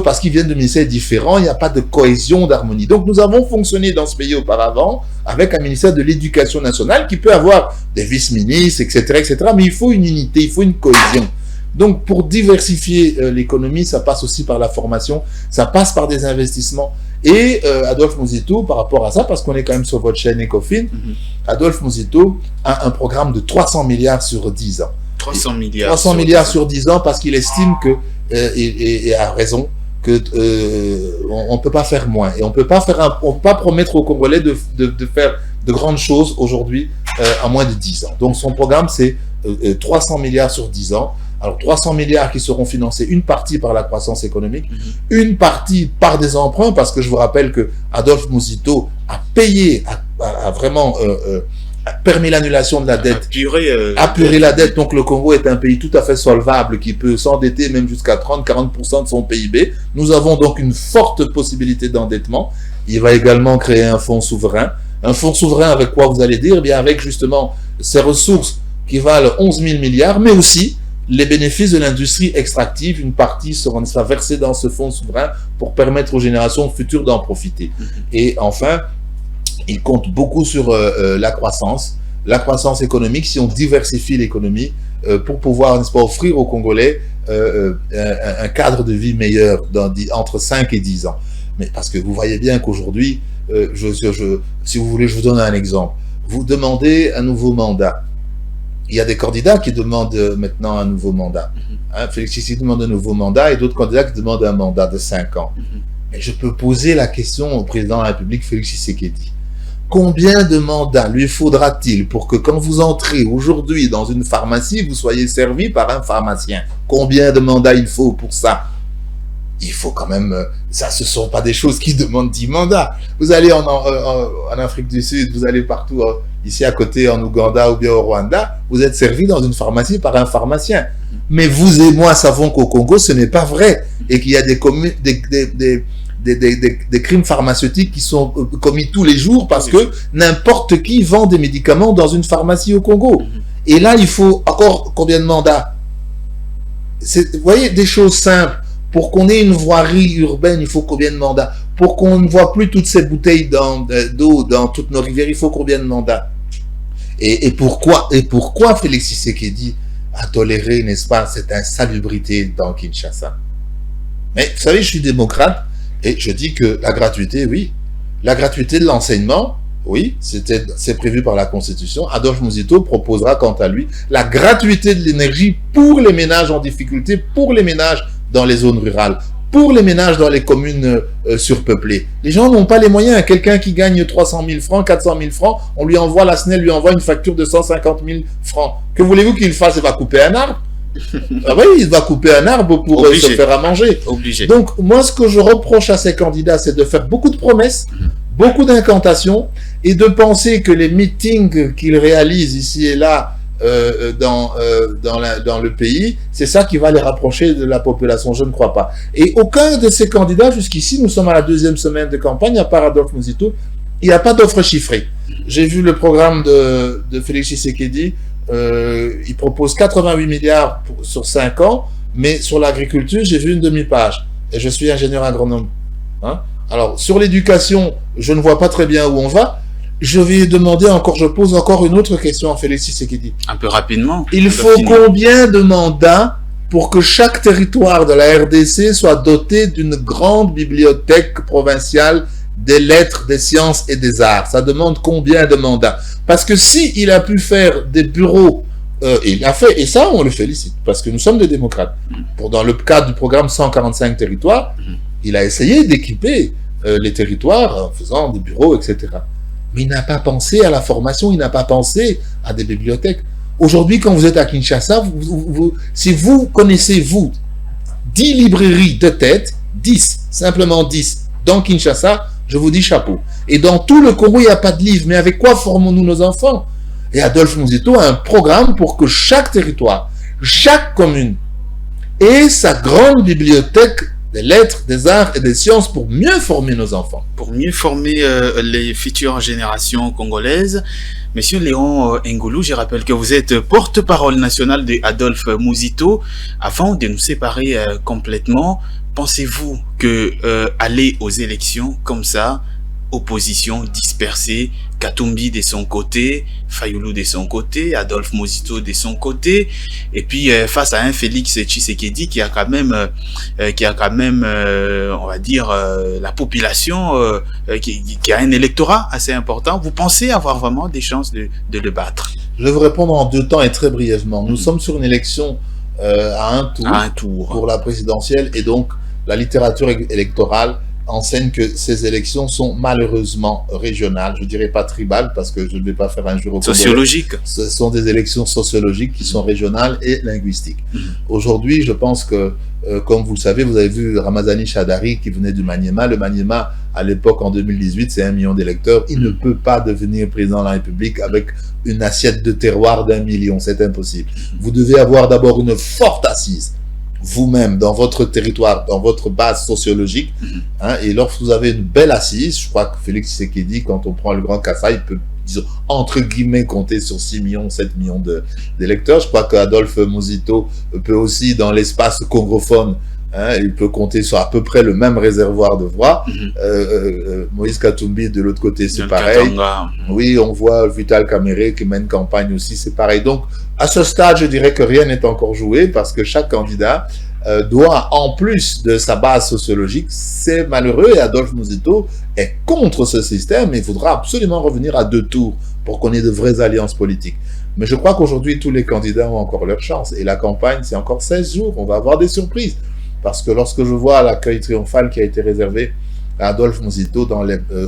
parce qu'ils viennent de ministères différents, il n'y a pas de cohésion, d'harmonie. Donc nous avons fonctionné dans ce pays auparavant avec un ministère de l'Éducation nationale qui peut avoir des vice-ministres, etc., mais il faut une unité, il faut une cohésion. Donc pour diversifier l'économie, ça passe aussi par la formation, ça passe par des investissements. Et Adolphe Muzito, par rapport à ça, parce qu'on est quand même sur votre chaîne Ecofin, Adolphe Muzito a un programme de 300 milliards sur 10 ans. 300 milliards. 300 milliards sur 10 ans parce qu'il estime que, et a raison, que on peut pas faire moins. Et on peut pas promettre aux Congolais de faire de grandes choses aujourd'hui en moins de 10 ans. Donc son programme, c'est 300 milliards sur 10 ans. Alors 300 milliards qui seront financés une partie par la croissance économique, une partie par des emprunts, parce que je vous rappelle que Adolphe Muzito a payé, a vraiment permis l'annulation de la dette, apurer la dette. Donc le Congo est un pays tout à fait solvable qui peut s'endetter même jusqu'à 30-40% de son PIB. Nous avons donc une forte possibilité d'endettement. Il va également créer un fonds souverain. Un fonds souverain avec quoi vous allez dire? Eh bien avec justement ces ressources qui valent 11 000 milliards, mais aussi les bénéfices de l'industrie extractive, une partie sera versée dans ce fonds souverain pour permettre aux générations futures d'en profiter. Et enfin, il compte beaucoup sur la croissance économique, si on diversifie l'économie pour pouvoir, n'est-ce pas, offrir aux Congolais un cadre de vie meilleur entre 5 et 10 ans. Mais parce que vous voyez bien qu'aujourd'hui, si vous voulez, je vous donne un exemple. Vous demandez un nouveau mandat. Il y a des candidats qui demandent maintenant un nouveau mandat. Félix Tshisekedi demande un nouveau mandat et d'autres candidats qui demandent un mandat de 5 ans. Mais je peux poser la question au président de la République, Félix Tshisekedi. Combien de mandats lui faudra-t-il pour que quand vous entrez aujourd'hui dans une pharmacie, vous soyez servi par un pharmacien? Combien de mandats il faut pour ça? Il faut quand même... Ça, ce ne sont pas des choses qui demandent 10 mandats. Vous allez en Afrique du Sud, vous allez partout, ici à côté, en Ouganda ou bien au Rwanda, vous êtes servi dans une pharmacie par un pharmacien. Mais vous et moi savons qu'au Congo, ce n'est pas vrai. Et qu'il y a des crimes pharmaceutiques qui sont commis tous les jours parce que n'importe qui vend des médicaments dans une pharmacie au Congo. Et là, il faut encore combien de mandats? Vous voyez, des choses simples. Pour qu'on ait une voirie urbaine, il faut combien de mandats? Pour qu'on ne voit plus toutes ces bouteilles d'eau dans toutes nos rivières, il faut combien de mandats? Et pourquoi Félix Tshisekedi a toléré, n'est-ce pas, cette insalubrité dans Kinshasa? Mais vous savez, je suis démocrate et je dis que la gratuité, oui. La gratuité de l'enseignement, oui, c'est prévu par la Constitution. Adolphe Muzito proposera quant à lui la gratuité de l'énergie pour les ménages en difficulté, pour les ménages dans les zones rurales, pour les ménages dans les communes surpeuplées. Les gens n'ont pas les moyens. Quelqu'un qui gagne 300 000 francs, 400 000 francs, on lui envoie, la SNEL lui envoie une facture de 150 000 francs. Que voulez-vous qu'il fasse? Il va couper un arbre. Ah oui, il va couper un arbre pour se faire à manger. Obligé. Donc, moi, ce que je reproche à ces candidats, c'est de faire beaucoup de promesses, beaucoup d'incantations, et de penser que les meetings qu'ils réalisent ici et là, dans le pays, c'est ça qui va les rapprocher de la population. Je ne crois pas. Et aucun de ces candidats, jusqu'ici, nous sommes à la 2e semaine de campagne, à part Adolphe Muzito, il n'y a pas d'offre chiffrée. J'ai vu le programme de Félix Tshisekedi, il propose 88 milliards sur 5 ans, mais sur l'agriculture, j'ai vu une demi-page. Et je suis ingénieur agronome. Alors, sur l'éducation, je ne vois pas très bien où on va. Je pose encore une autre question à Félix Tshisekedi. Un peu rapidement. Il faut combien de mandats pour que chaque territoire de la RDC soit doté d'une grande bibliothèque provinciale des lettres, des sciences et des arts? Ça demande combien de mandats? Parce que si il a pu faire des bureaux, il a fait, et ça on le félicite, parce que nous sommes des démocrates. Dans le cadre du programme 145 territoires, il a essayé d'équiper les territoires en faisant des bureaux, etc. Mais il n'a pas pensé à la formation, il n'a pas pensé à des bibliothèques. Aujourd'hui, quand vous êtes à Kinshasa, si vous connaissez, 10 librairies de tête, 10, simplement 10, dans Kinshasa, je vous dis chapeau. Et dans tout le Congo, il n'y a pas de livres. Mais avec quoi formons-nous nos enfants? Et Adolphe Muzito a un programme pour que chaque territoire, chaque commune ait sa grande bibliothèque des lettres, des arts et des sciences pour mieux former nos enfants. Pour mieux former les futures générations congolaises. Monsieur Léon Ngoulou, je rappelle que vous êtes porte-parole nationale de Adolphe Muzito. Avant de nous séparer complètement, pensez-vous que aller aux élections comme ça, opposition dispersée, Katumbi de son côté, Fayulu de son côté, Adolphe Muzito de son côté, et puis face à un Félix Tshisekedi qui a quand même, on va dire, la population qui a un électorat assez important. Vous pensez avoir vraiment des chances de le battre? Je vais vous répondre en 2 temps et très brièvement. Nous sommes sur une élection à un tour pour la présidentielle, et donc la littérature électorale enseigne que ces élections sont malheureusement régionales, je dirais pas tribales, parce que je ne vais pas faire un jour au sociologique. Ce sont des élections sociologiques qui sont régionales et linguistiques. Aujourd'hui, je pense que, comme vous le savez, vous avez vu Ramazani Chadari qui venait du Maniema. Le Maniema, à l'époque, en 2018, c'est 1 million d'électeurs. Il ne peut pas devenir président de la République avec une assiette de terroir d'1 million. C'est impossible. Vous devez avoir d'abord une forte assise vous-même, dans votre territoire, dans votre base sociologique, et lorsque vous avez une belle assise, je crois que Félix Tshisekedi, quand on prend le Grand Kassai, peut disons, entre guillemets, compter sur 6 millions, 7 millions d'électeurs. Je crois qu'Adolphe Muzito peut aussi, dans l'espace congophone, hein, il peut compter sur à peu près le même réservoir de voix. Moïse Katumbi, de l'autre côté, c'est pareil. Oui, on voit Vital Kamerhe qui mène campagne aussi, c'est pareil. Donc, à ce stade, je dirais que rien n'est encore joué parce que chaque candidat doit, en plus de sa base sociologique, c'est malheureux, et Adolphe Muzito est contre ce système, il faudra absolument revenir à 2 tours pour qu'on ait de vraies alliances politiques. Mais je crois qu'aujourd'hui, tous les candidats ont encore leur chance, et la campagne, c'est encore 16 jours, on va avoir des surprises. Parce que lorsque je vois l'accueil triomphal qui a été réservé à Adolphe Muzito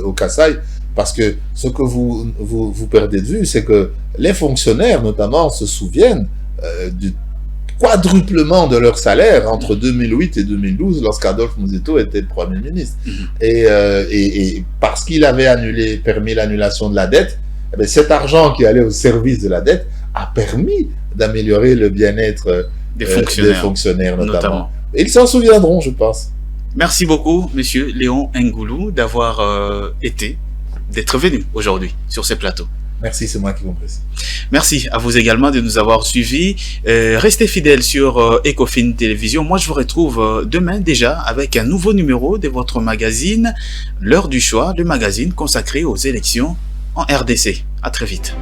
au Kasaï, parce que ce que vous perdez de vue, c'est que les fonctionnaires, notamment, se souviennent du quadruplement de leur salaire entre 2008 et 2012 lorsqu'Adolphe Muzito était le Premier ministre. Et parce qu'il avait permis l'annulation de la dette, eh bien, cet argent qui allait au service de la dette a permis d'améliorer le bien-être des fonctionnaires notamment. Et ils s'en souviendront, je pense. Merci beaucoup, monsieur Léon Ngoulou, d'être venu aujourd'hui sur ce plateau. Merci, c'est moi qui vous remercie. Merci à vous également de nous avoir suivis. Restez fidèles sur Ecofin Télévision. Moi, je vous retrouve demain déjà avec un nouveau numéro de votre magazine, L'heure du choix, le magazine consacré aux élections en RDC. À très vite.